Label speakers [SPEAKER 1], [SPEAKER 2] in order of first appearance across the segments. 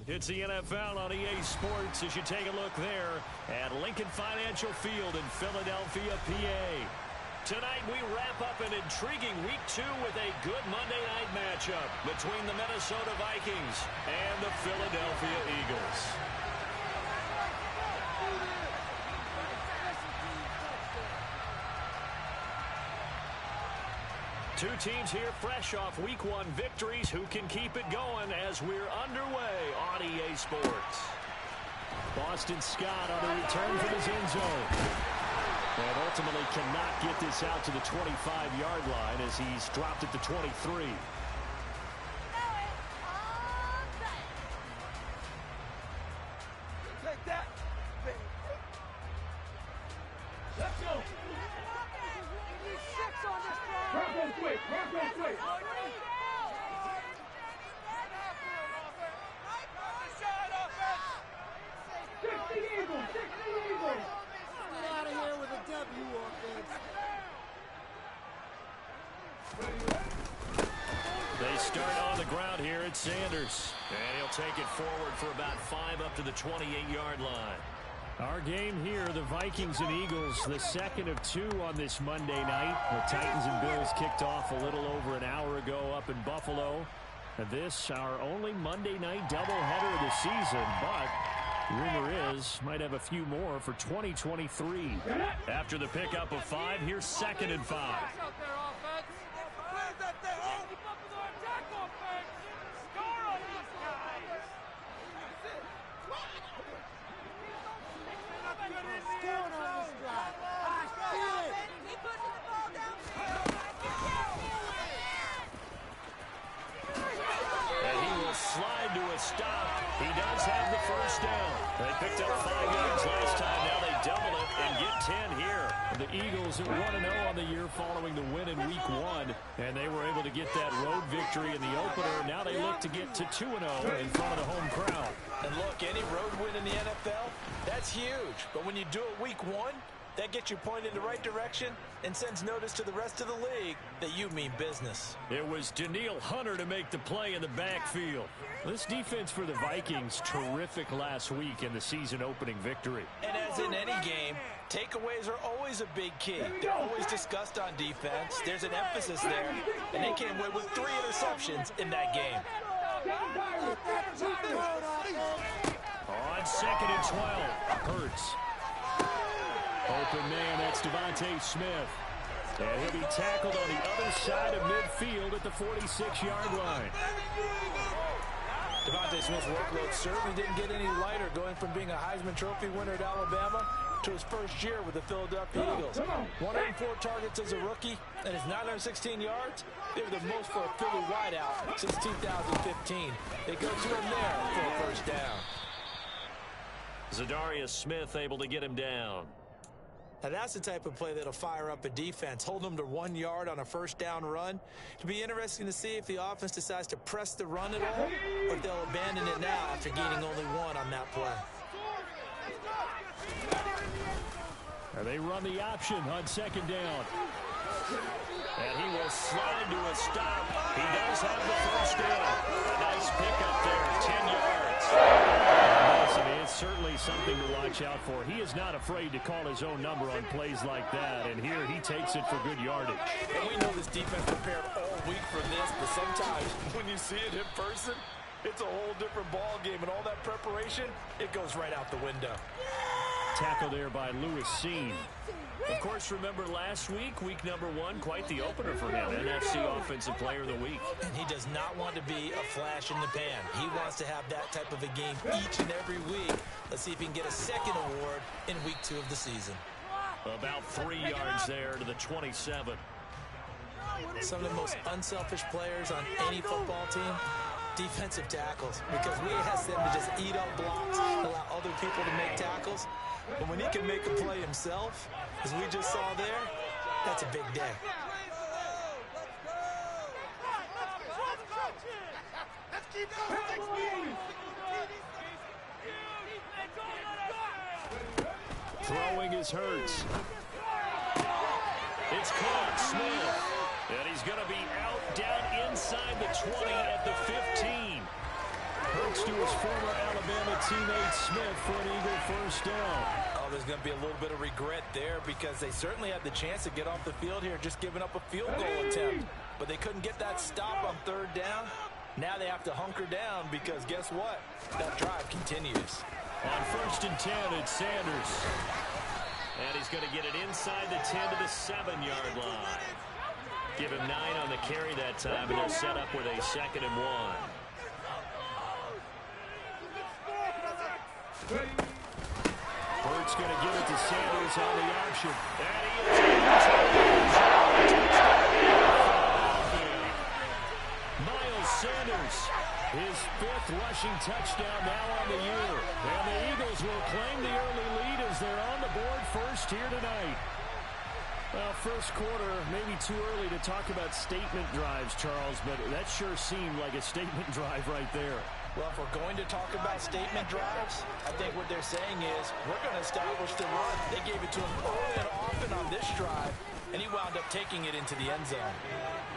[SPEAKER 1] It's the NFL on EA Sports as you take a look there at Lincoln Financial Field in Philadelphia, PA. Tonight we wrap up an intriguing Week 2 with a good Monday night matchup between the Minnesota Vikings and the Philadelphia Eagles. Two teams here fresh off Week 1 victories who can keep it going as we're underway on EA Sports. Boston Scott on the return from his end zone. And ultimately cannot get this out to the 25-yard line as he's dropped at the 23.
[SPEAKER 2] Take that. Let's go. Broncos quick. Broncos quick.
[SPEAKER 1] They start on the ground here at Sanders. And he'll take it forward for about 5 up to the 28-yard line. Our game here, the Vikings and Eagles, the second of 2 on this Monday night. The Titans and Bills kicked off a little over an hour ago up in Buffalo. And this, our only Monday night doubleheader of the season, but rumor is might have a few more for 2023. After the pickup of 5, here's 2nd and 5. Slide to a stop. He does have the first down. They picked up 5 yards last time. Now they double it and get 10 here. The Eagles at 1-0 on the year following the win in Week 1. And they were able to get that road victory in the opener. Now they look to get to 2-0 in front of the home crowd.
[SPEAKER 3] And look, any road win in the NFL, that's huge. But when you do it Week 1, that gets you pointed in the right direction and sends notice to the rest of the league that you mean business.
[SPEAKER 1] It was Danielle Hunter to make the play in the backfield. This defense for the Vikings, terrific last week in the season-opening victory.
[SPEAKER 3] And as in any game, takeaways are always a big key. They're always discussed on defense. There's an emphasis there, and they came away with 3 interceptions in that game.
[SPEAKER 1] On 2nd and 12, Hurts. Open man, that's Devontae Smith. And he'll be tackled on the other side of midfield at the 46-yard line.
[SPEAKER 3] Devontae Smith's workload certainly didn't get any lighter going from being a Heisman Trophy winner at Alabama to his first year with the Philadelphia Eagles. 104 targets as a rookie, and his 916 yards, they were the most for a Philly wideout since 2015. They go to him there for a first down.
[SPEAKER 1] Zadarius Smith able to get him down.
[SPEAKER 3] Now that's the type of play that'll fire up a defense, hold them to 1 yard on a first down run. It'll be interesting to see if the offense decides to press the run at all, or if they'll abandon it now after gaining only 1 on that play.
[SPEAKER 1] And they run the option on 2nd down. And he will slide to a stop. He does have the first down. A nice pickup there, 10 yards. I mean, it's certainly something to watch out for. He is not afraid to call his own number on plays like that, and here he takes it for good yardage.
[SPEAKER 3] And we know this defense prepared all week for this, but sometimes when you see it in person, it's a whole different ball game, and all that preparation, it goes right out the window.
[SPEAKER 1] Tackle there by Lewis Seen. Of course, remember last week, week number 1, quite the opener for him. NFC Offensive Player of the Week.
[SPEAKER 3] And he does not want to be a flash in the pan. He wants to have that type of a game each and every week. Let's see if he can get a second award in week 2 of the season.
[SPEAKER 1] About 3 yards there to the 27.
[SPEAKER 3] Some of the most unselfish players on any football team, defensive tackles, because we ask them to just eat up blocks, allow other people to make tackles. But when he can make a play himself, as we just saw there, that's a big day.
[SPEAKER 1] Throwing is Hurts. It's caught, Smith. And he's going to be out down inside the 20 at the 15. Hurts to his former Alabama teammate Smith for an Eagle first down.
[SPEAKER 3] Oh, there's going to be a little bit of regret there because they certainly had the chance to get off the field here, just giving up a field goal attempt. But they couldn't get that stop on third down. Now they have to hunker down because guess what? That drive continues.
[SPEAKER 1] On 1st and 10, it's Sanders. And he's going to get it inside the 10 to the 7-yard line. Give him 9 on the carry that time, and they're set up with a 2nd and 1. Hurts going to give it to Sanders on the option. And he is Miles Sanders, his 5th rushing touchdown now on the year. And the Eagles will claim the early lead as they're on the board first here tonight. Well, first quarter, maybe too early to talk about statement drives, Charles, but that sure seemed like a statement drive right there.
[SPEAKER 3] Well, if we're going to talk about statement drives, I think what they're saying is we're going to establish the run. They gave it to him early and often on this drive, and he wound up taking it into the end zone.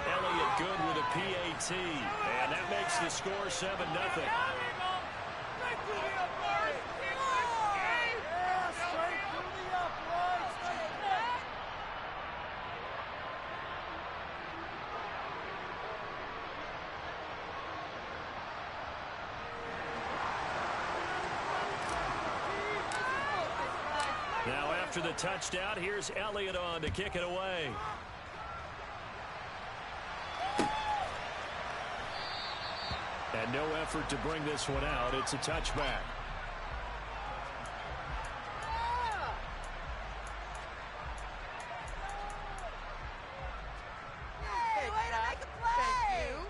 [SPEAKER 1] Elliott good with a PAT, and that makes the score 7-0. Now after the touchdown, here's Elliott on to kick it away. And no effort to bring this one out. It's a touchback.
[SPEAKER 4] Hey, way to make a play! Thank you.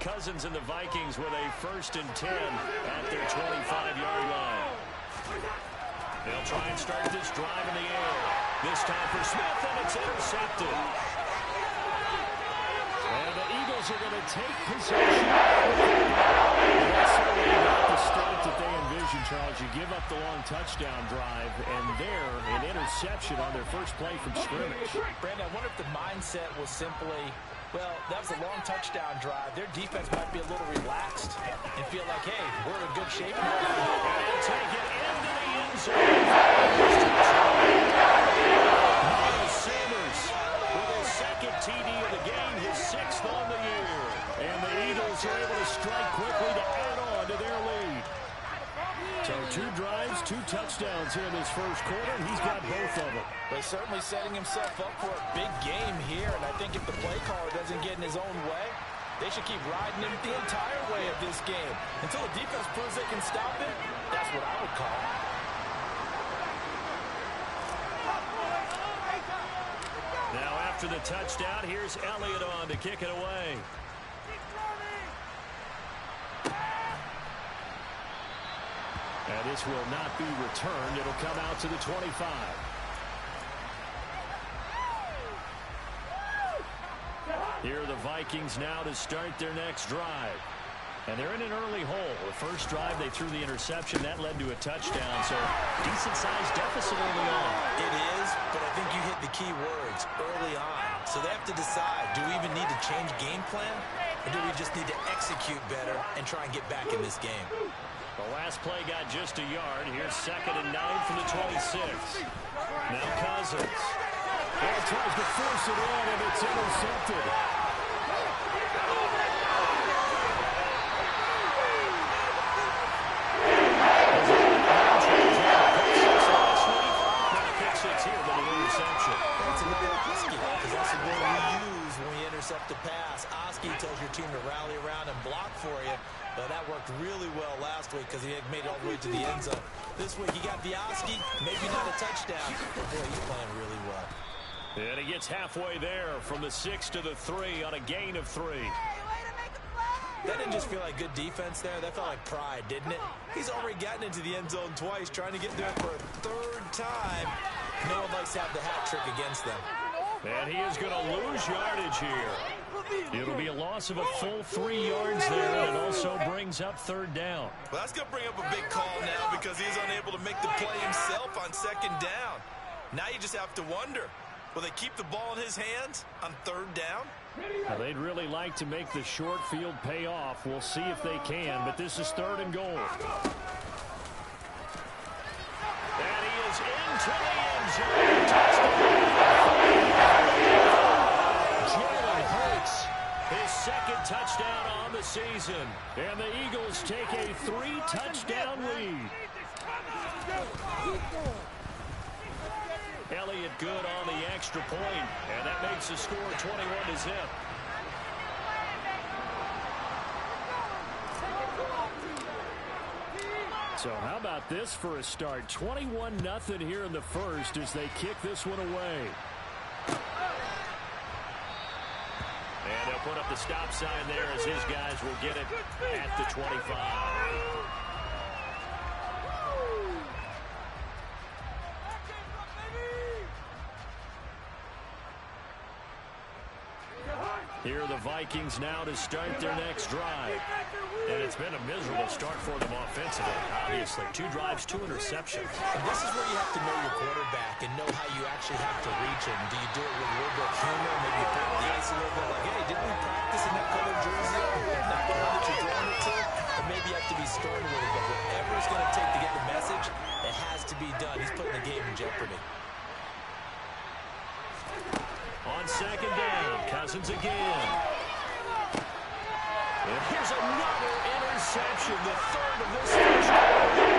[SPEAKER 1] Cousins and the Vikings with a 1st and 10 at their 25-yard line. They'll try and start this drive in the air. This time for Smith, and it's intercepted. And the Eagles are going to take possession. That's certainly not the start that they envisioned, Charles. You give up the long touchdown drive, and there, an interception on their first play from scrimmage.
[SPEAKER 3] Brandon, I wonder if the mindset was simply, well, that was a long touchdown drive. Their defense might be a little relaxed and feel like, hey, we're in good shape now.
[SPEAKER 1] And take it into the end zone. Miles Sanders with his 2nd TD of the game, his 6th on the year. And the Eagles are able to strike quickly to add on to their lead. So 2 drives, 2 touchdowns here in this first quarter, and he's got both of them.
[SPEAKER 3] But certainly setting himself up for a big game here, and I think if the play caller doesn't get in his own way, they should keep riding him the entire way of this game. Until the defense proves they can stop him, that's what I would call it.
[SPEAKER 1] Now after the touchdown, here's Elliott on to kick it away. And this will not be returned. It'll come out to the 25. Here are the Vikings now to start their next drive. And they're in an early hole. The first drive, they threw the interception. That led to a touchdown. So decent-sized deficit early on.
[SPEAKER 3] It is, but I think you hit the key words, early on. So they have to decide, do we even need to change game plan? Or do we just need to execute better and try and get back in this game?
[SPEAKER 1] The last play got just a yard. Here's 2nd and 9 from the 26. Now Cousins. And tries to force it in, and it's intercepted.
[SPEAKER 3] The pass. Oski tells your team to rally around and block for you. But that worked really well last week because he had made it all the way to the end zone. This week he got the Oski, maybe not a touchdown, but boy, he's playing really well.
[SPEAKER 1] And he gets halfway there from the 6 to the 3 on a gain of 3.
[SPEAKER 3] That didn't just feel like good defense there. That felt like pride, didn't it? He's already gotten into the end zone twice, trying to get there for a 3rd time. No one likes to have the hat trick against them.
[SPEAKER 1] And he is going to lose yardage here. It'll be a loss of a full 3 yards there, and it also brings up third down.
[SPEAKER 5] Well, that's going to bring up a big call now because he's unable to make the play himself on second down. Now you just have to wonder, will they keep the ball in his hands on third down?
[SPEAKER 1] Well, they'd really like to make the short field pay off. We'll see if they can, but this is third and goal. And he is into the end zone. Jalen Hurts, his second touchdown on the season. And the Eagles take a 3-touchdown lead. Elliott good on the extra point, and that makes the score 21-0. So how about this for a start? 21-0 here in the first as they kick this one away. And they'll put up the stop sign there as his guys will get it at the 25. Here are the Vikings now to start their next drive. And it's been a miserable start for them offensively, obviously. 2 drives, 2 interceptions.
[SPEAKER 3] And this is where you have to know your quarterback and know how you actually have to reach him. Do you do it with a little bit of humor? Maybe you put the ice a little bit like, hey, didn't we practice in that color jersey? Not the one that you're throwing it to. Or maybe you have to be stern with it. But whatever it's going to take to get the message, it has to be done. He's putting the game in jeopardy.
[SPEAKER 1] On second down, Cousins again. And here's another interception, the third of this first quarter.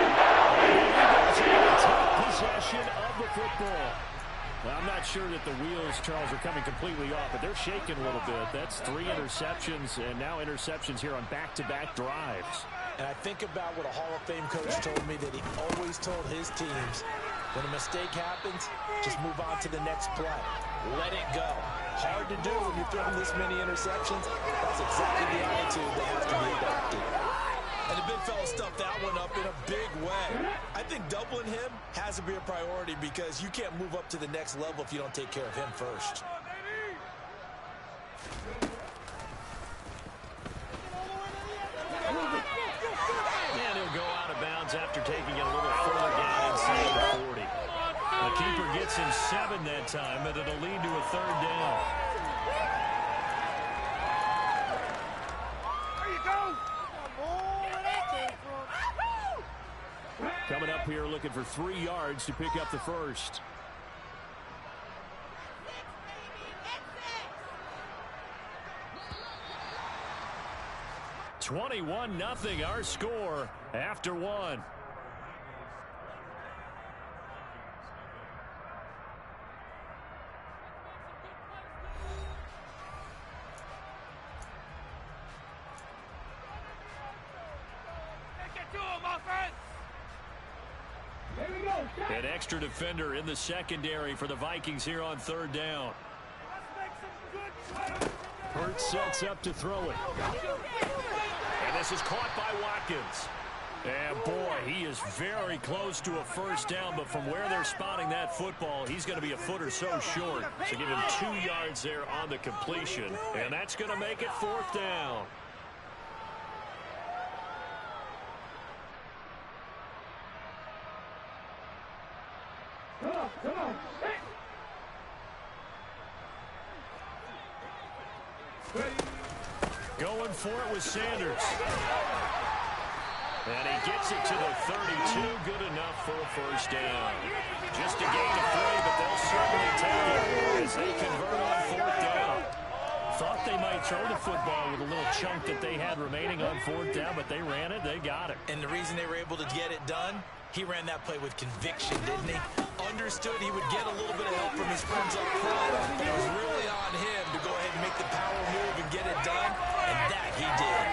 [SPEAKER 1] And the Eagles take possession of the football. Well, I'm not sure that the wheels, Charles, are coming completely off, but they're shaking a little bit. That's 3 interceptions, and now interceptions here on back-to-back drives.
[SPEAKER 3] And I think about what a Hall of Fame coach told me, that he always told his teams, when a mistake happens, just move on to the next play. Let it go. Hard to do when you're throwing this many interceptions. That's exactly the attitude that has to be adopted.
[SPEAKER 5] And the big fella stuffed that one up in a big way. I think doubling him has to be a priority because you can't move up to the next level if you don't take care of him first.
[SPEAKER 1] And he'll go out of bounds after taking it a little further down inside the 40. The keeper gets him 7 that time, but it'll lead to a third down.
[SPEAKER 2] There you go.
[SPEAKER 1] Coming up here looking for 3 yards to pick up the first. (21-0) our score after 1. An extra defender in the secondary for the Vikings here on third down. Hurts sets up to throw it. And this is caught by Watkins. And boy, he is very close to a first down, but from where they're spotting that football, he's going to be a foot or so short. So give him 2 yards there on the completion, and that's going to make it 4th down.
[SPEAKER 2] Come on.
[SPEAKER 1] Going for it with Sanders. And he gets it to the 32. Good enough for a first down. Just a gain of 3, but they'll certainly take it as they convert on 4th down. Thought they might throw the football with a little chunk that they had remaining on 4th down, but they ran it. They got it.
[SPEAKER 3] And the reason they were able to get it done, he ran that play with conviction, didn't he? Understood he would get a little bit of help from his friends up front, but it was really on him to go ahead and make the power move and get it done, and that he did.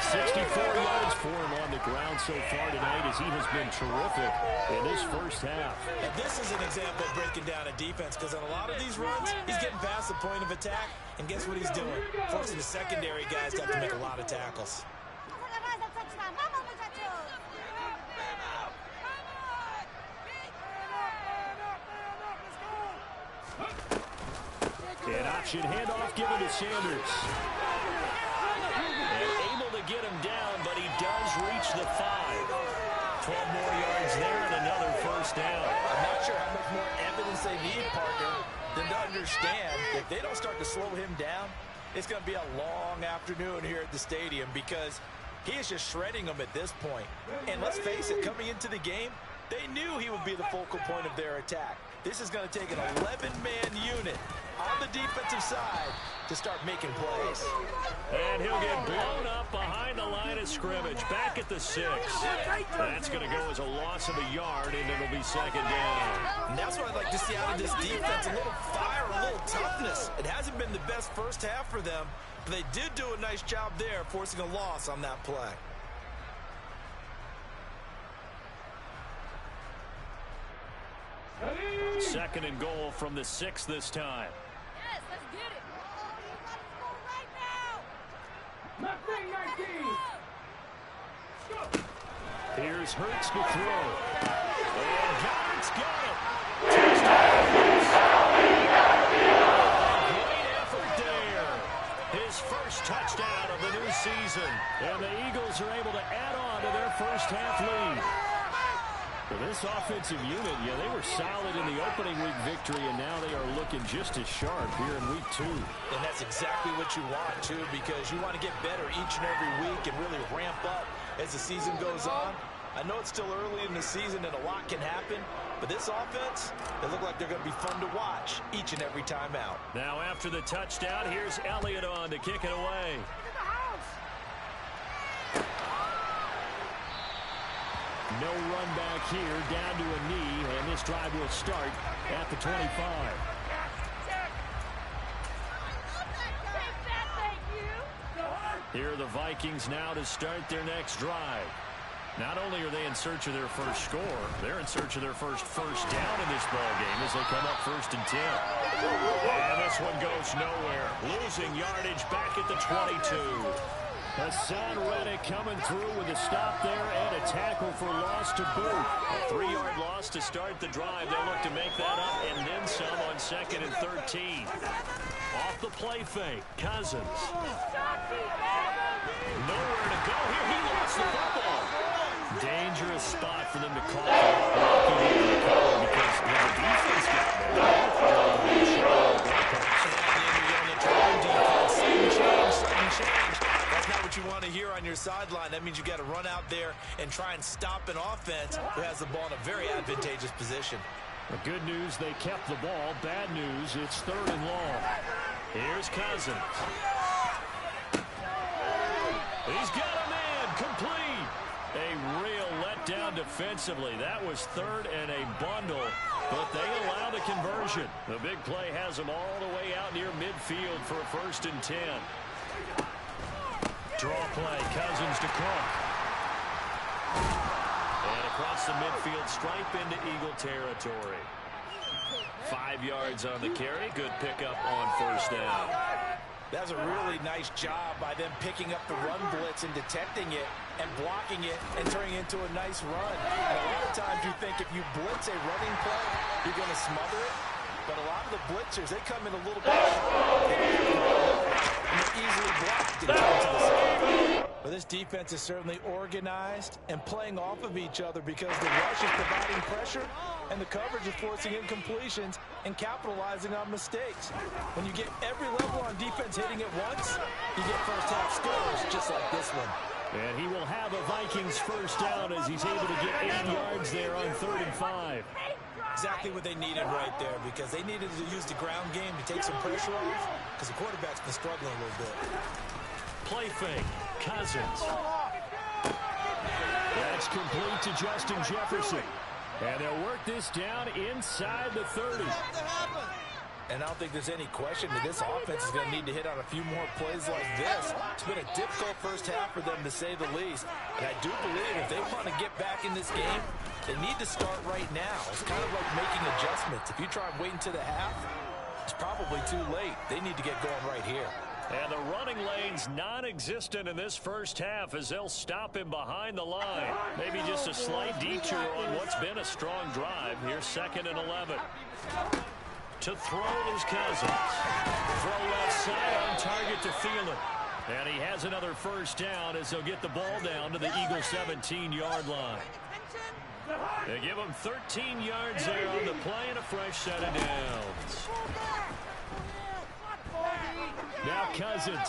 [SPEAKER 1] 64 yards for him on the ground so far tonight as he has been terrific in this first half.
[SPEAKER 3] And this is an example of breaking down a defense, because on a lot of these runs, he's getting past the point of attack, and guess what he's doing? Forcing the secondary guys to have to make a lot of tackles.
[SPEAKER 1] An option handoff given to Sanders. And able to get him down, but he does reach the 5. 12 more yards there and another first down.
[SPEAKER 3] I'm not sure how much more evidence they need, partner, than to understand if they don't start to slow him down, it's going to be a long afternoon here at the stadium because he is just shredding them at this point. And let's face it, coming into the game, they knew he would be the focal point of their attack. This is going to take an 11-man unit on the defensive side to start making plays.
[SPEAKER 1] And he'll get blown up behind the line of scrimmage, back at the 6. That's going to go as a loss of a yard, and it'll be second down.
[SPEAKER 3] And that's what I'd like to see out of this defense, a little fire, a little toughness. It hasn't been the best first half for them, but they did do a nice job there, forcing a loss on that play.
[SPEAKER 1] Second and goal from the 6 this time.
[SPEAKER 4] Yes, let's get it.
[SPEAKER 2] Left wing 19.
[SPEAKER 1] Here's Hurts to throw. And Goddard's got him. Touchdown. Great effort there. His first touchdown of the new season. And the Eagles are able to add on to their first half lead. Well, this offensive unit, yeah, they were solid in the opening week victory, and now they are looking just as sharp here in week 2.
[SPEAKER 3] And that's exactly what you want, too, because you want to get better each and every week and really ramp up as the season goes on. I know it's still early in the season and a lot can happen, but this offense, they look like they're going to be fun to watch each and every time out.
[SPEAKER 1] Now after the touchdown, here's Elliott on to kick it away. No run back here, down to a knee, and this drive will start at the 25. Here are the Vikings now to start their next drive. Not only are they in search of their first score, they're in search of their first down in this ballgame as they come up 1st and 10. And this one goes nowhere. Losing yardage back at the 22. Hassan Reddick coming through with a stop there and a tackle for loss to boot. A 3-yard loss to start the drive. They look to make that up and then some on 2nd and 13. Off the play fake, Cousins. Nowhere to go here. He lost the football. Dangerous spot for them to call for because when the defense got there, sudden change. That's not what you want to hear on your sideline. That means you got to run out there and try and stop an offense who has the ball in a very advantageous position. The good news, they kept the ball. Bad news, it's 3rd and long. Here's Cousins. He's got a man complete. A real letdown defensively. That was 3rd and a bundle, but they allow the conversion. The big play has them all the way out near midfield for a 1st and 10. Draw play, Cousins to Cook. And across the midfield stripe into Eagle territory. 5 yards on the carry. Good pickup on 1st down.
[SPEAKER 3] That's a really nice job by them picking up the run blitz and detecting it and blocking it and turning it into a nice run. And a lot of times you think if you blitz a running play, you're going to smother it. But a lot of the blitzers, they come in a little bit and they're easily blocked and turn to the side. But this defense is certainly organized and playing off of each other because the rush is providing pressure and the coverage is forcing incompletions and capitalizing on mistakes. When you get every level on defense hitting at once, you get first half scores just like this one.
[SPEAKER 1] And he will have a Vikings first down as he's able to get 8 yards there on 3rd and 5.
[SPEAKER 3] Exactly what they needed right there because they needed to use the ground game to take some pressure off because the quarterback's been struggling a little bit.
[SPEAKER 1] Play fake, Cousins. That's complete to Justin Jefferson. And they'll work this down inside the 30.
[SPEAKER 3] And I don't think there's any question that this offense is going to need to hit on a few more plays like this. It's been a difficult first half for them, to say the least. And I do believe if they want to get back in this game, they need to start right now. It's kind of like making adjustments. If you try and wait until the half, it's probably too late. They need to get going right here.
[SPEAKER 1] And the running lane's non-existent in this first half as they'll stop him behind the line. Maybe just a slight detour on what's been a strong drive. Here's 2nd and 11. To throw is Cousins. Throw left side on target to Thielen. And he has another first down as he'll get the ball down to the Eagles' 17-yard line. They give him 13 yards there on the play and a fresh set of downs. Now Cousins.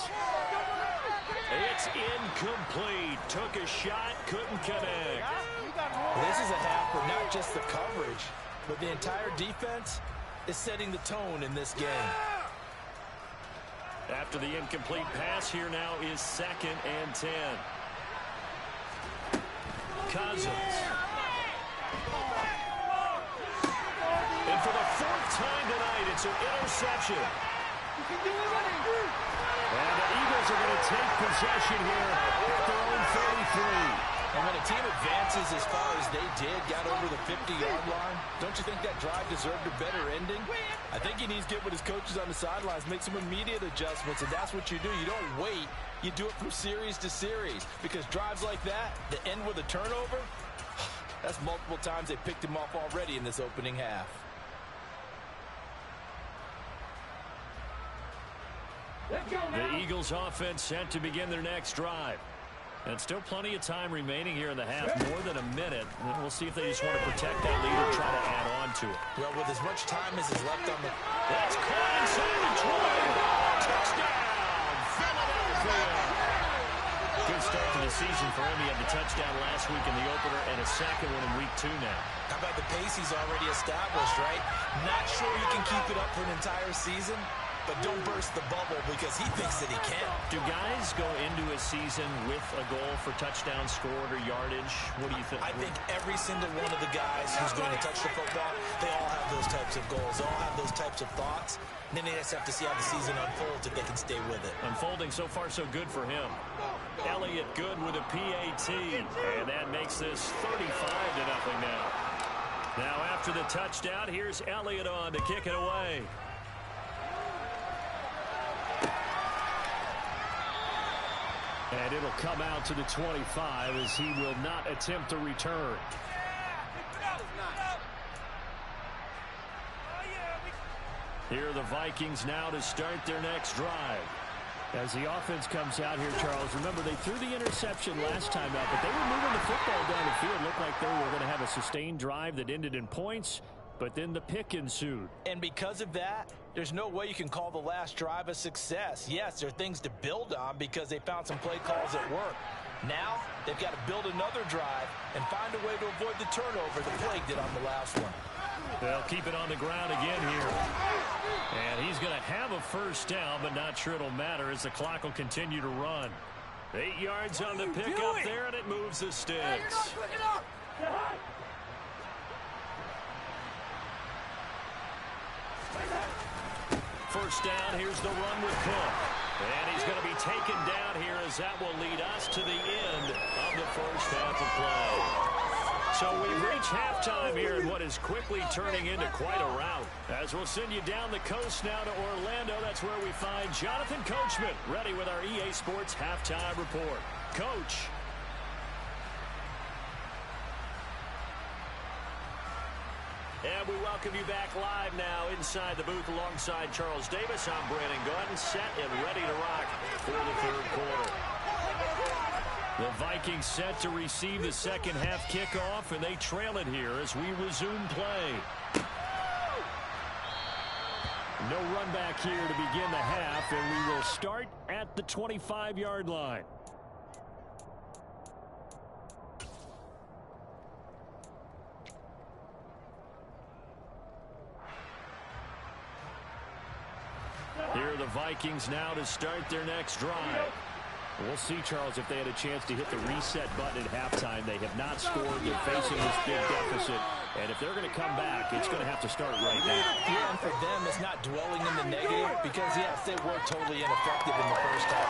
[SPEAKER 1] It's incomplete. Took a shot, couldn't connect.
[SPEAKER 3] This is a half where not just the coverage, but the entire defense is setting the tone in this game.
[SPEAKER 1] After the incomplete pass, here now is 2nd and 10. Cousins. And for the 4th time tonight, it's an interception. And the Eagles are going to take possession here at their own 33.
[SPEAKER 3] And when a team advances as far as they did, got over the 50-yard line, don't you think that drive deserved a better ending? I think he needs to get with his coaches on the sidelines, make some immediate adjustments, and that's what you do. You don't wait. You do it from series to series, because drives like that end with a turnover, that's multiple times they picked him off already in this opening half.
[SPEAKER 1] The Eagles offense set to begin their next drive. And still plenty of time remaining here in the half, more than a minute. And we'll see if they just want to protect that lead or try to add on to it.
[SPEAKER 3] Well, with as much time as is left on the...
[SPEAKER 1] That's caught inside the 20. Touchdown, Philadelphia. Good start to the season for him. He had the touchdown last week in the opener and a second one in week 2 now.
[SPEAKER 3] How about the pace he's already established, right? Not sure he can keep it up for an entire season, but don't burst the bubble because he thinks that he can.
[SPEAKER 1] Do guys go into a season with a goal for touchdown scored or yardage? What do you think?
[SPEAKER 3] I think every single one of the guys who's going to touch the football, they all have those types of goals. They all have those types of thoughts. And then they just have to see how the season unfolds if they can stay with it.
[SPEAKER 1] Unfolding so far so good for him. Elliott good with a PAT. And that makes this 35-0 now. Now after the touchdown, here's Elliott on to kick it away. And it'll come out to the 25 as he will not attempt to return. Here are the Vikings now to start their next drive. As the offense comes out here, Charles, remember they threw the interception last time out, but they were moving the football down the field. Looked like they were going to have a sustained drive that ended in points, but then the pick ensued.
[SPEAKER 3] And because of that, there's no way you can call the last drive a success. Yes, there are things to build on because they found some play calls that work. Now, they've got to build another drive and find a way to avoid the turnover the plague did on the last one.
[SPEAKER 1] They'll keep it on the ground again here. And he's going to have a first down, but not sure it'll matter as the clock will continue to run. 8 yards on the pickup there, and it moves the sticks. First down, here's the run with Cook. And he's going to be taken down here as that will lead us to the end of the first half of play. So we've reached halftime here in what is quickly turning into quite a rout. As we'll send you down the coast now to Orlando, that's where we find Jonathan Coachman ready with our EA Sports Halftime Report. Coach. And we welcome you back live now inside the booth alongside Charles Davis. I'm Brandon Gaudin, set and ready to rock for the third quarter. The Vikings set to receive the second half kickoff, and they trail it here as we resume play. No run back here to begin the half, and we will start at the 25-yard line. Here are the Vikings now to start their next drive. We'll see, Charles, if they had a chance to hit the reset button at halftime. They have not scored. They're facing this big deficit. And if they're going to come back, it's going to have to start right now.
[SPEAKER 3] Yeah, and for them, it's not dwelling in the negative because, yes, they were totally ineffective in the first half.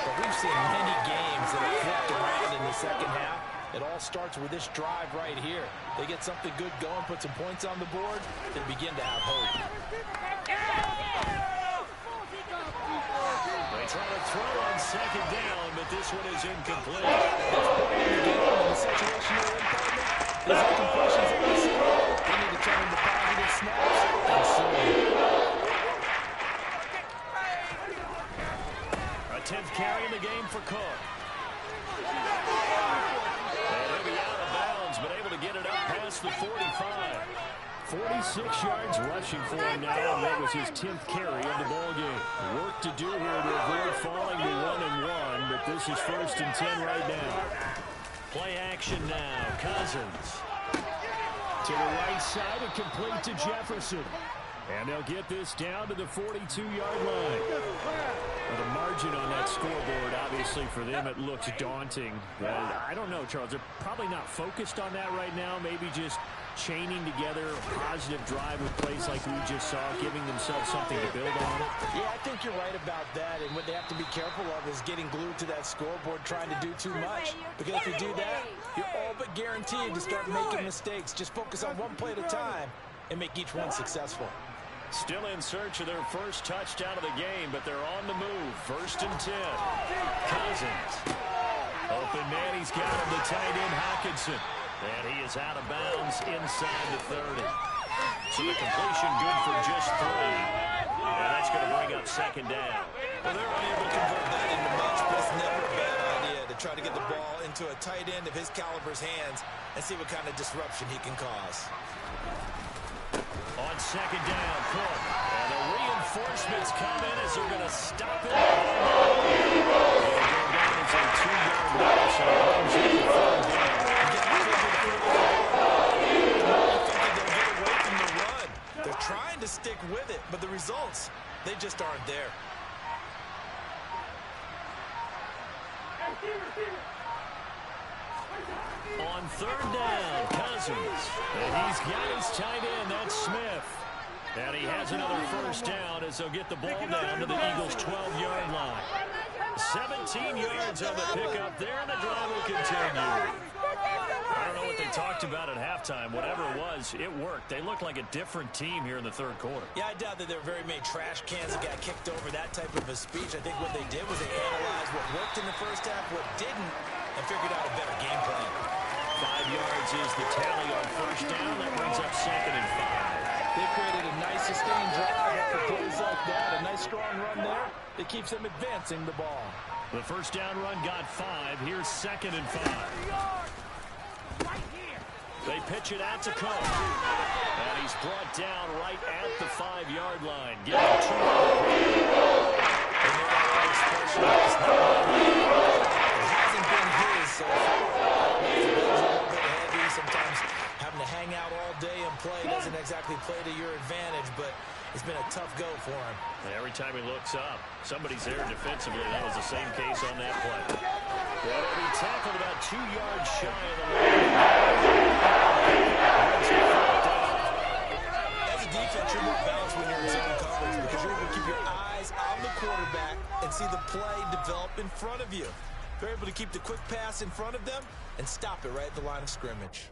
[SPEAKER 3] But we've seen many games that have flipped around in the second half. It all starts with this drive right here. They get something good going, put some points on the board, they begin to have hope.
[SPEAKER 1] They try to throw on second down, but this one is incomplete.
[SPEAKER 3] The situation they're in, partner, these incompletions that we see, they need to turn into positive snaps and soon.
[SPEAKER 1] 5. 46 yards rushing for him now, and that was his 10th carry of the ball game. Work to do here to avoid falling to 1-1, but this is 1st and 10 right now. Play action now. Cousins to the right side and complete to Jefferson. And they'll get this down to the 42-yard line. Well, the margin on that scoreboard, obviously, for them, it looks daunting. But I don't know, Charles. They're probably not focused on that right now. Maybe just chaining together a positive drive with plays like we just saw, giving themselves something to build on.
[SPEAKER 3] Yeah, I think you're right about that. And what they have to be careful of is getting glued to that scoreboard, trying to do too much. Because if you do that, you're all but guaranteed to start making mistakes. Just focus on one play at a time and make each one successful.
[SPEAKER 1] Still in search of their first touchdown of the game, but they're on the move. 1st and 10. Cousins. Open man, he's got him, the tight end Hockenson. And he is out of bounds inside the 30. So the completion good for just 3. And that's going to bring up 2nd down.
[SPEAKER 5] Well, they're unable to convert that into much, but it's never a bad idea to try to get the ball into a tight end of his caliber's hands and see what kind of disruption he can cause.
[SPEAKER 1] On 2nd down, Cook. And the reinforcements come in as they're going to stop it. And go down as a 2-yard loss. So it brings up the 3rd down.
[SPEAKER 5] They're trying to stick with it, but the results, they just aren't there.
[SPEAKER 1] On 3rd down, Cousins. And he's got his tight end, that's Smith. And he has another 1st down as they'll get the ball down to the Eagles' 12-yard line. 17 yards on the pickup there, and the drive will continue. I don't know what they talked about at halftime. Whatever it was, it worked. They looked like a different team here in the 3rd quarter.
[SPEAKER 3] Yeah, I doubt that there were very many trash cans that got kicked over, that type of a speech. I think what they did was they analyzed what worked in the first half, what didn't, and figured out a better game plan.
[SPEAKER 1] 5 yards is the tally on 1st down. That brings up 2nd and 5.
[SPEAKER 3] They created a nice sustained drive after plays like that. A nice strong run there that keeps them advancing the ball.
[SPEAKER 1] The 1st down run got 5. Here's 2nd and 5. They pitch it out to Cook. And he's brought down right at the 5-yard line. Give him 2.
[SPEAKER 3] It hasn't been his so far. It's a little bit heavy. Sometimes having to hang out all day and play doesn't exactly play to your advantage, but it's been a tough go for him.
[SPEAKER 1] And every time he looks up, somebody's there defensively. That was the same case on that play. Well, he tackled about 2 yards shy of the line.
[SPEAKER 5] As a defense, you're more balanced when you're in zone coverage because you're able to keep your eyes on the quarterback and see the play develop in front of you. They're able to keep the quick pass in front of them and stop it right at the line of scrimmage.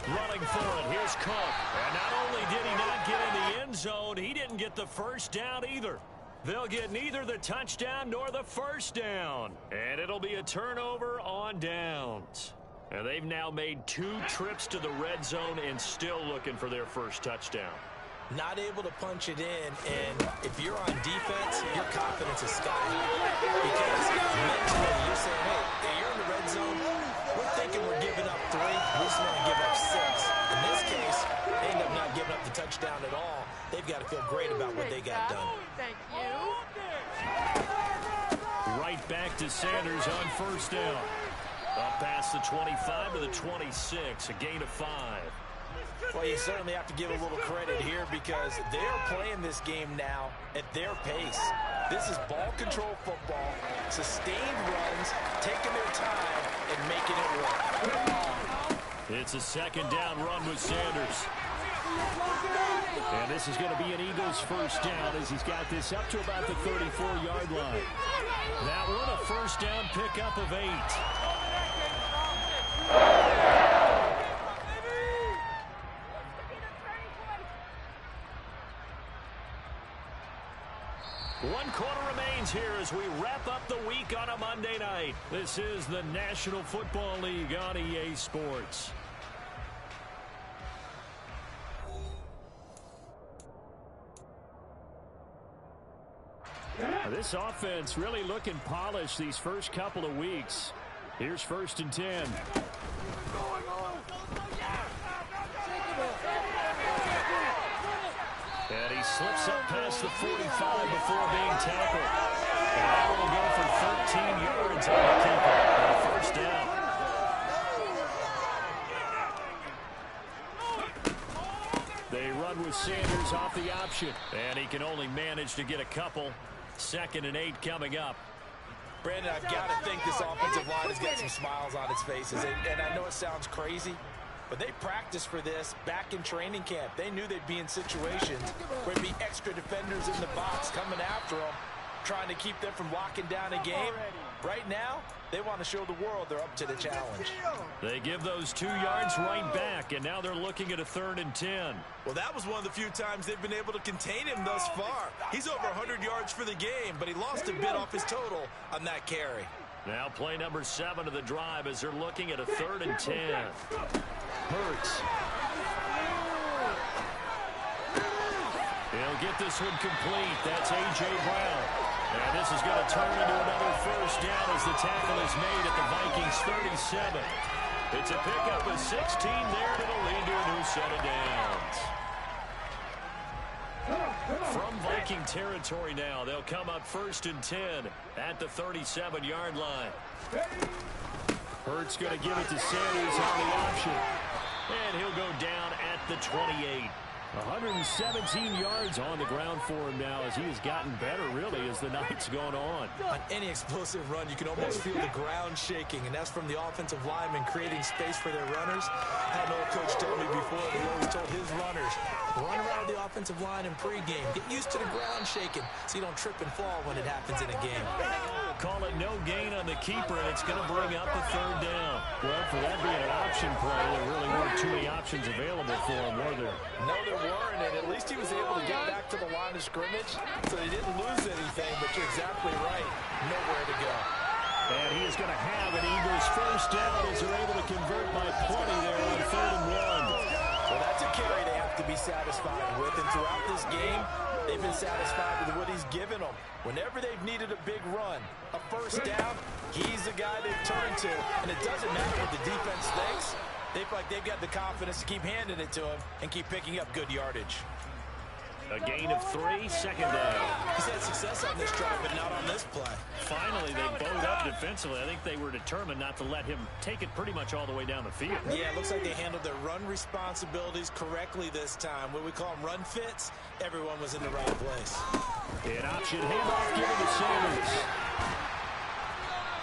[SPEAKER 1] Running for it, here's Cook. And not only did he not get in the end zone, he didn't get the 1st down either. They'll get neither the touchdown nor the 1st down. And it'll be a turnover on downs. And they've now made 2 trips to the red zone and still looking for their 1st touchdown.
[SPEAKER 3] Not able to punch it in, and if you're on defense, your confidence is sky high. Because mentally, you're saying, hey, you're in the red zone. We're thinking we're giving up 3. We just want to give up 6. In this case, they end up not giving up the touchdown at all. They've got to feel great about what they got done.
[SPEAKER 4] Thank you.
[SPEAKER 1] Right back to Sanders on 1st down. Up past the 25 to the 26, a gain of 5.
[SPEAKER 3] Well, you certainly have to give a little credit here because they're playing this game now at their pace. This is ball control football, sustained runs, taking their time, and making it work.
[SPEAKER 1] It's a 2nd down run with Sanders. And this is going to be an Eagles 1st down as he's got this up to about the 34-yard line. That one a 1st down pickup of 8. One quarter remains here as we wrap up the week on a Monday night. This is the National Football League on EA Sports. This offense really looking polished these first couple of weeks. Here's 1st and 10. And he slips up past the 45 before being tackled. And that will go for 13 yards on the keeper. And a 1st down. They run with Sanders off the option. And he can only manage to get a couple. 2nd and 8 coming up.
[SPEAKER 5] Brandon, I've got to think this offensive line has got some smiles on its faces. And I know it sounds crazy, but they practiced for this back in training camp. They knew they'd be in situations where there'd be extra defenders in the box coming after them, trying to keep them from locking down a game. Right now, they want to show the world they're up to the challenge.
[SPEAKER 1] They give those 2 yards right back, and now they're looking at a 3rd and 10.
[SPEAKER 5] Well, that was one of the few times they've been able to contain him thus far. He's over 100 yards for the game, but he lost a bit off his total on that carry.
[SPEAKER 1] Now play number 7 of the drive as they're looking at a 3rd and 10. Hurts. He'll get this one complete. That's A.J. Brown. And this is going to turn into another 1st down as the tackle is made at the Vikings 37. It's a pickup of 16 there to the lead to a new set of downs. From Viking territory now, they'll come up 1st and 10 at the 37-yard line. Hurts going to give it to Sanders on the option. And he'll go down at the 28. 117 yards on the ground for him now as he has gotten better, really, as the night's gone on.
[SPEAKER 5] On any explosive run, you can almost feel the ground shaking, and that's from the offensive linemen creating space for their runners. I had an old coach tell me before that he always told his runners, run around the offensive line in pregame. Get used to the ground shaking so you don't trip and fall when it happens in a game.
[SPEAKER 1] Call it no gain on the keeper, and it's going to bring up a 3rd down. Well, for that being an option play, there really weren't too many options available for him, were there?
[SPEAKER 3] No, there weren't, and at least he was able to get back to the line of scrimmage, so he didn't lose anything, but you're exactly right. Nowhere to go.
[SPEAKER 1] And he is going to have an Eagles 1st down as they're able to convert by plenty there on 3rd and 1.
[SPEAKER 3] Well, that's a carry they have to be satisfied with, and throughout this game, they've been satisfied with what he's given them. Whenever they've needed a big run, a 1st down, he's the guy they've turned to. And it doesn't matter what the defense thinks. They feel like they've got the confidence to keep handing it to him and keep picking up good yardage.
[SPEAKER 1] A gain of 3, 2nd down.
[SPEAKER 5] He's had success on this drive, but not on this play.
[SPEAKER 1] Finally, they bowed up defensively. I think they were determined not to let him take it pretty much all the way down the field.
[SPEAKER 5] Yeah, it looks like they handled their run responsibilities correctly this time. What we call them run fits, everyone was in the right place.
[SPEAKER 1] An option handoff given to Sanders.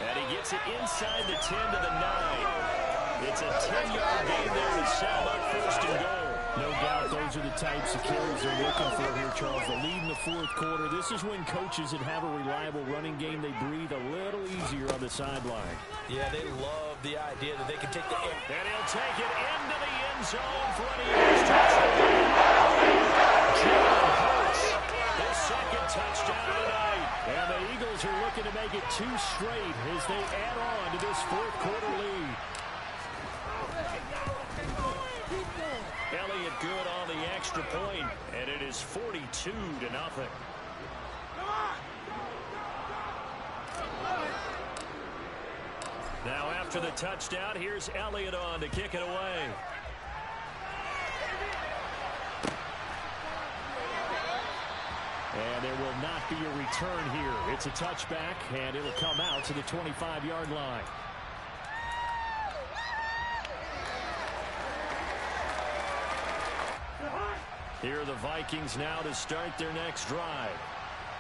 [SPEAKER 1] And he gets it inside the 10 to the 9. It's a 10-yard gain there to Sal up 1st and goal. No doubt those are the types of carries they're looking for here, Charles. The lead in the 4th quarter. This is when coaches that have a reliable running game, they breathe a little easier on the sideline.
[SPEAKER 3] Yeah, they love the idea that they can take the air.
[SPEAKER 1] And he'll take it into the end zone for an Eagles touchdown. Jalen Hurts, his 2nd touchdown of the night. And the Eagles are looking to make it 2 straight as they add on to this 4th quarter lead. Elliott good on the extra point, and it is 42-0. Now after the touchdown, here's Elliott on to kick it away. And there will not be a return here. It's a touchback, and it'll come out to the 25-yard line. Here are the Vikings now to start their next drive.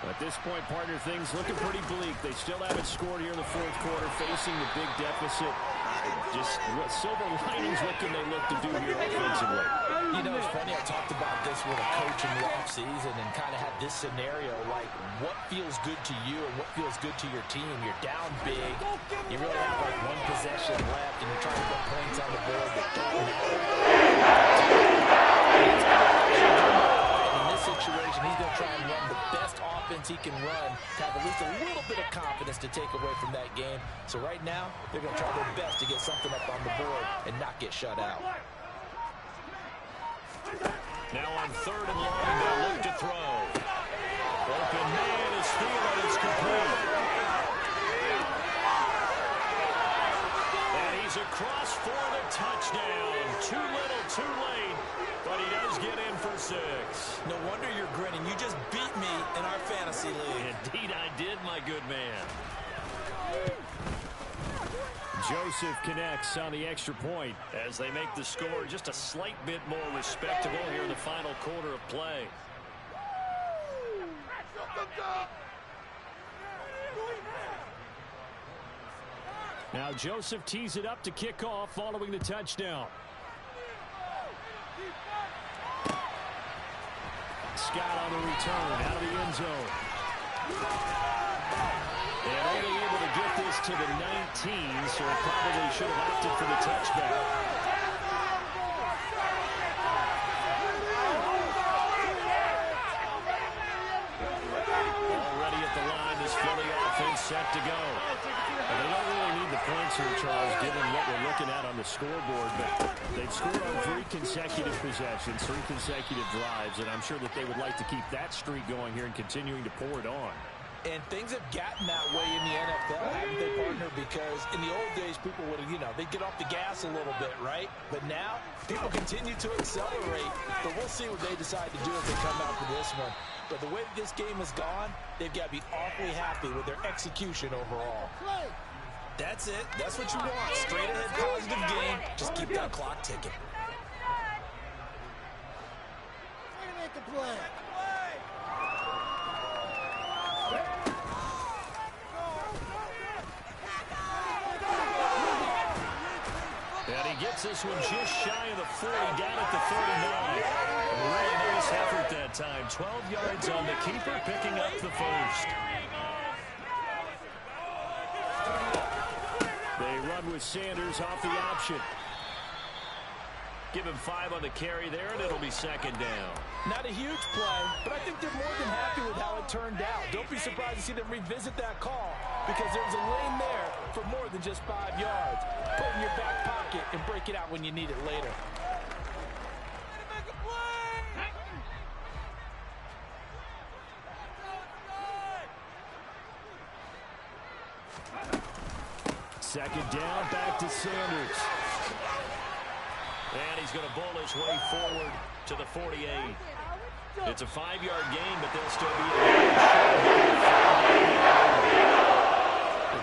[SPEAKER 1] At this point, partner, things looking pretty bleak. They still haven't scored here in the 4th quarter, facing the big deficit. Just what silver linings, what can they look to do here offensively?
[SPEAKER 3] You know, it's funny, I talked about this with a coach in the offseason and kind of had this scenario, like what feels good to you and what feels good to your team. You're down big. You really have like 1 possession left and you're trying to put points on the board that don't matter. In this situation, he's going to try and run the best offense he can run to have at least a little bit of confidence to take away from that game. So right now, they're going to try their best to get something up on the board and not get shut out.
[SPEAKER 1] Now on 3rd and long, they'll look to throw. Open man is Thielen. 6.
[SPEAKER 5] No wonder you're grinning. You just beat me in our fantasy league.
[SPEAKER 1] Indeed I did, my good man. Joseph connects on the extra point as they make the score just a slight bit more respectable here in the final quarter of play. Now Joseph tees it up to kick off following the touchdown. Scott on the return out of the end zone. And only able to get this to the 19, so it probably should have opted for the touchback. Already at the line, this Philly offense set to go. And they don't really need the points here, Charles, given what we're looking at on the scoreboard. But they've scored on 3 consecutive possessions, 3 consecutive drives, and I'm sure that they would like to keep that streak going here and continuing to pour it on.
[SPEAKER 3] And things have gotten that way in the NFL, haven't they, partner? Because in the old days, people would, they'd get off the gas a little bit, right? But now, people continue to accelerate. But we'll see what they decide to do as they come out for this one. But the way that this game has gone, they've got to be awfully happy with their execution overall.
[SPEAKER 5] That's it. That's what you want. Straight ahead positive game. Just keep that clock ticking.
[SPEAKER 2] Make a play.
[SPEAKER 1] And he gets this one just shy of the 40, down at the 39. A really nice effort that time. 12 yards on the keeper, picking up the first. They run with Sanders off the option. Give him 5 on the carry there, and it'll be second down.
[SPEAKER 3] Not a huge play, but I think they're more than happy with how it turned out. Don't be surprised to see them revisit that call because there's a lane there for more than just 5 yards. Put it in your back pocket and break it out when you need it later.
[SPEAKER 1] Second down, back to Sanders. And he's going to bowl his way forward to the 48. It's a 5-yard gain, but they'll still be the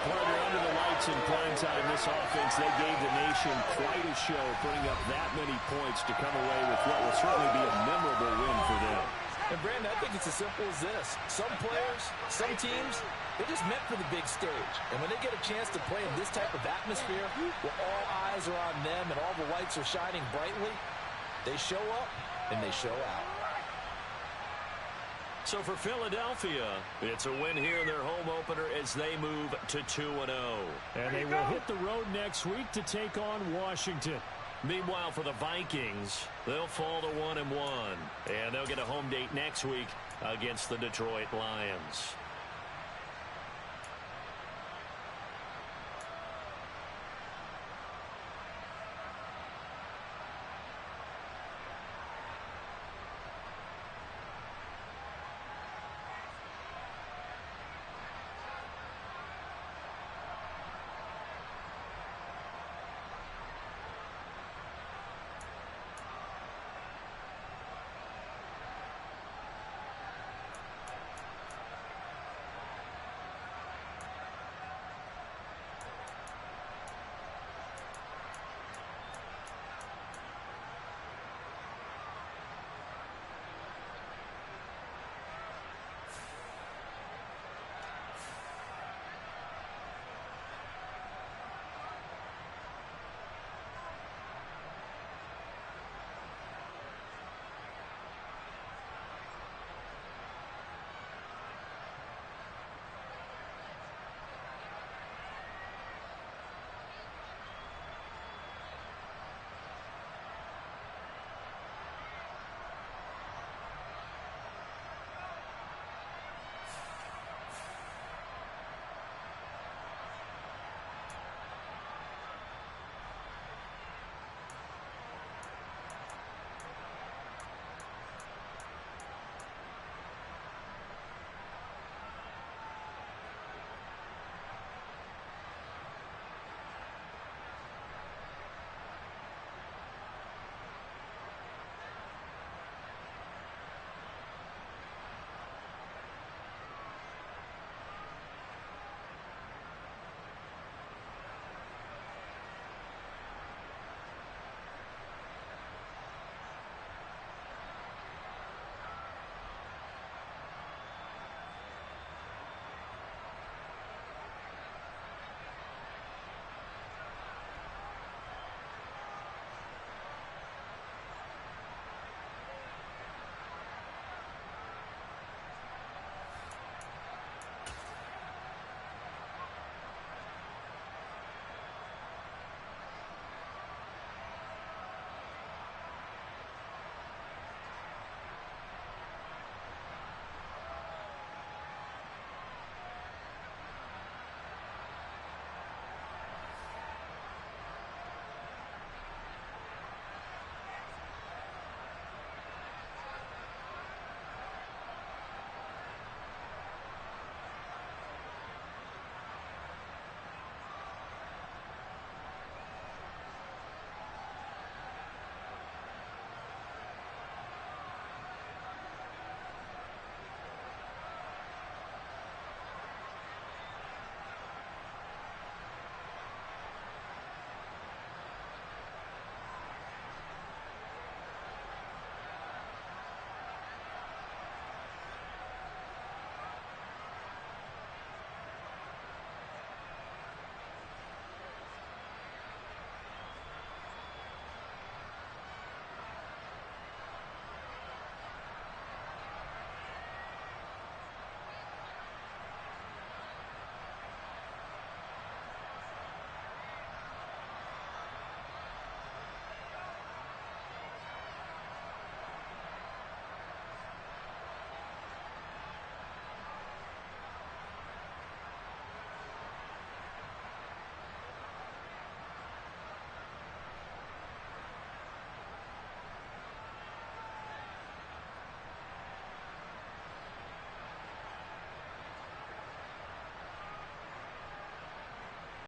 [SPEAKER 1] partner under the lights in prime time. This offense, they gave the nation quite a show, putting up that many points to come away with what will certainly be a memorable win for them.
[SPEAKER 3] And Brandon, I think it's as simple as this. Some players, some teams, they're just meant for the big stage. And when they get a chance to play in this type of atmosphere, where all eyes are on them and all the lights are shining brightly, they show up and they show out.
[SPEAKER 1] So for Philadelphia, it's a win here in their home opener as they move to 2-0. And they will hit the road next week to take on Washington. Meanwhile, for the Vikings, they'll fall to 1-1. And they'll get a home date next week against the Detroit Lions.